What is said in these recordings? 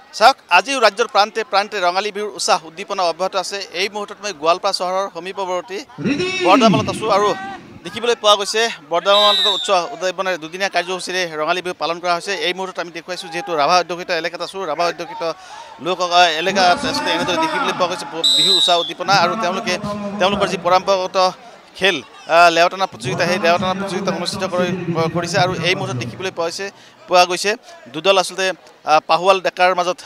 চাওক আজিও ৰাজ্যৰ প্ৰান্তে প্ৰান্তে ৰঙালী বিহুৰ উৎসাহ উদ্দীপনা অব্যাহত আছে। এই মুহূৰ্তত মই গোৱালপাৰা চহৰৰ সমীপৱৰ্তী বৰদামালত আছোঁ আৰু দেখিবলৈ পোৱা গৈছে বৰদামালত উৎসৱ উদ্যাপনেৰে দুদিনীয়া কাৰ্যসূচীৰে ৰঙালী বিহু পালন কৰা হৈছে। এই মুহূৰ্তত আমি দেখুৱাইছোঁ যিহেতু ৰাভা অধ্যুষিত এলেকাত আছোঁ, ৰাভা অধ্যুষিত লোক এলেকাত আচলতে এনেদৰে দেখিবলৈ পোৱা গৈছে বিহু উৎসাহ উদ্দীপনা আৰু তেওঁলোকৰ যি পৰম্পৰাগত খেল লেওটানা প্ৰতিযোগিতা, সেই লেওটানা প্ৰতিযোগিতা অনুষ্ঠিত কৰিছে আৰু এই মুহূৰ্তত দেখিবলৈ পোৱা গৈছে দুদল আচলতে পাহুৱাল ডেকাৰ মাজত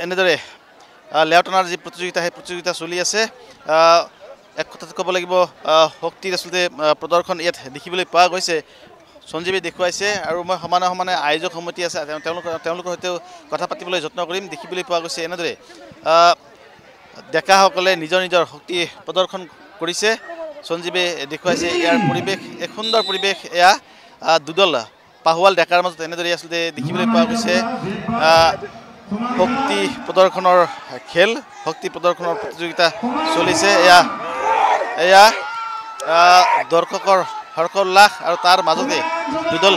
এনেদৰে লেওটানাৰ যি প্ৰতিযোগিতা সেই প্ৰতিযোগিতা চলি আছে। এক কথাত ক'ব লাগিব শক্তিৰ আচলতে প্ৰদৰ্শন ইয়াত দেখিবলৈ পোৱা গৈছে। সঞ্জীৱে দেখুৱাইছে আৰু মই সমানে সমানে আয়োজক সমিতি আছে তেওঁলোকৰ সৈতেও কথা পাতিবলৈ যত্ন কৰিম। দেখিবলৈ পোৱা গৈছে এনেদৰে ডেকাসকলে নিজৰ নিজৰ শক্তি প্ৰদৰ্শন কৰিছে। সঞ্জীৱে দেখুৱাইছে ইয়াৰ পৰিৱেশ এক সুন্দৰ পৰিৱেশ। এয়া দুদল পাহুৱাল ডেকাৰ মাজত এনেদৰে আচলতে দেখিবলৈ পোৱা গৈছে শক্তি প্ৰদৰ্শনৰ খেল, শক্তি প্ৰদৰ্শনৰ প্ৰতিযোগিতা চলিছে। এয়া দৰ্শকৰ হৰ্ষোল্লাস আৰু তাৰ মাজতে দুদল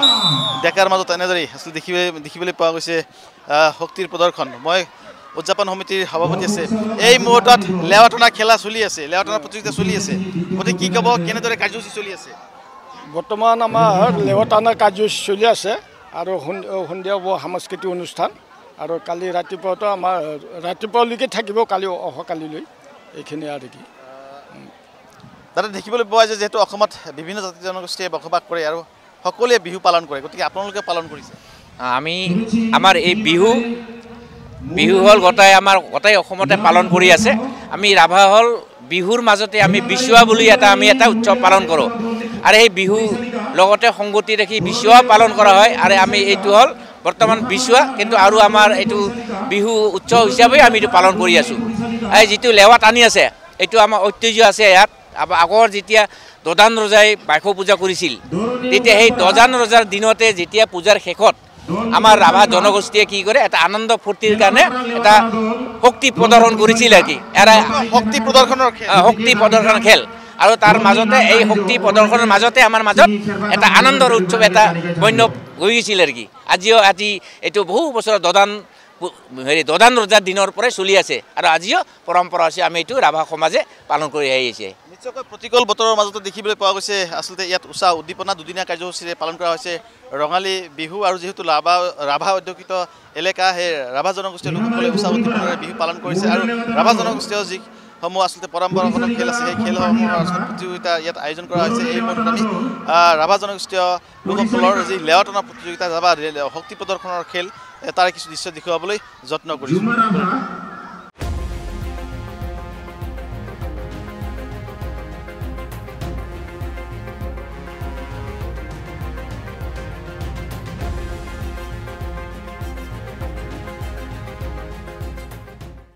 ডেকাৰ মাজত এনেদৰে আচলতে দেখিবলৈ পোৱা গৈছে শক্তিৰ প্ৰদৰ্শন। মই উদযাপন সমিতিৰ সভাপতি আছে। এই মুহূৰ্তত লেওটানা খেলা চলি আছে, লেওটানা প্ৰতিযোগিতা চলি আছে। গতিকে কি ক'ব, কেনেদৰে কাৰ্যসূচী চলি আছে? বৰ্তমান আমাৰ লেওটানা কাৰ্যসূচী চলি আছে আৰু সন্ধিয়া হ'ব সাংস্কৃতিক অনুষ্ঠান আৰু কালি ৰাতিপুৱাতো আমাৰ ৰাতিপুৱালৈকে থাকিব, কালি অহাকালিলৈ এইখিনি আৰু কি। তাতে দেখিবলৈ পোৱা যায় যিহেতু অসমত বিভিন্ন জাতি জনগোষ্ঠীয়ে বসবাস কৰে আৰু সকলোৱে বিহু পালন কৰে, গতিকে আপোনালোকে পালন কৰিছে? আমাৰ এই বিহু হ'ল গোটেই অসমতে পালন কৰি আছে। আমি ৰাভা হ'ল বিহুৰ মাজতে আমি বিচুৱা বুলি আমি এটা উৎসৱ পালন কৰোঁ আৰু সেই বিহু লগতে সংগতি ৰাখি বিচুৱা পালন কৰা হয়। আৰু আমি এইটো হ'ল বৰ্তমান বিচুৱা, কিন্তু আৰু আমাৰ এইটো বিহু উৎসৱ হিচাপে আমি এইটো পালন কৰি আছোঁ। এই যিটো লেৱা টানি আছে এইটো আমাৰ ঐতিহ্য আছে ইয়াত। আগৰ যেতিয়া দদান ৰজাই বাসু পূজা কৰিছিল, তেতিয়া সেই দদান ৰজাৰ দিনতে যেতিয়া পূজাৰ শেষত আমাৰ ৰাভা জনগোষ্ঠীয়ে কি কৰে, এটা আনন্দ ফূৰ্তিৰ কাৰণে এটা শক্তি প্ৰদৰ্শন কৰিছিল আৰু কি। শক্তি প্ৰদৰ্শনৰ খেল আৰু তাৰ মাজতে এই শক্তি প্ৰদৰ্শনৰ মাজতে আমাৰ মাজত এটা আনন্দৰ উৎসৱ এটা বন্য হৈ গৈছিল আৰু কি। আজি এইটো বহু বছৰ দদান ৰজাৰ দিনৰ পৰাই চলি আছে আৰু আজিও পৰম্পৰা আছে। আমি এইটো ৰাভা সমাজে পালন কৰি আহিছে। নিশ্চয়কৈ প্ৰতিকূল বতৰৰ মাজতো দেখিবলৈ পোৱা গৈছে আচলতে ইয়াত উৎসাহ উদ্দীপনা দুদিনীয়া কাৰ্যসূচীৰে পালন কৰা হৈছে ৰঙালী বিহু। আৰু যিহেতু ৰাভা অধ্যুষিত এলেকা, সেই ৰাভা জনগোষ্ঠীয় লোকসকলে উৎসাহ উদ্দীপনাৰে বিহু পালন কৰিছে আৰু ৰাভা জনগোষ্ঠীয় যিসমূহ আচলতে পৰম্পৰাগত খেল আছে সেই খেলসমূহৰ আচলতে প্ৰতিযোগিতা ইয়াত আয়োজন কৰা হৈছে। এই মুহূৰ্তত আমি ৰাভা জনগোষ্ঠীয় লোকসকলৰ যি লেওটানা প্ৰতিযোগিতা বা শক্তি প্ৰদৰ্শনৰ খেল, তাৰে কিছু দৃশ্য দেখুৱাবলৈ যত্ন কৰিছোঁ।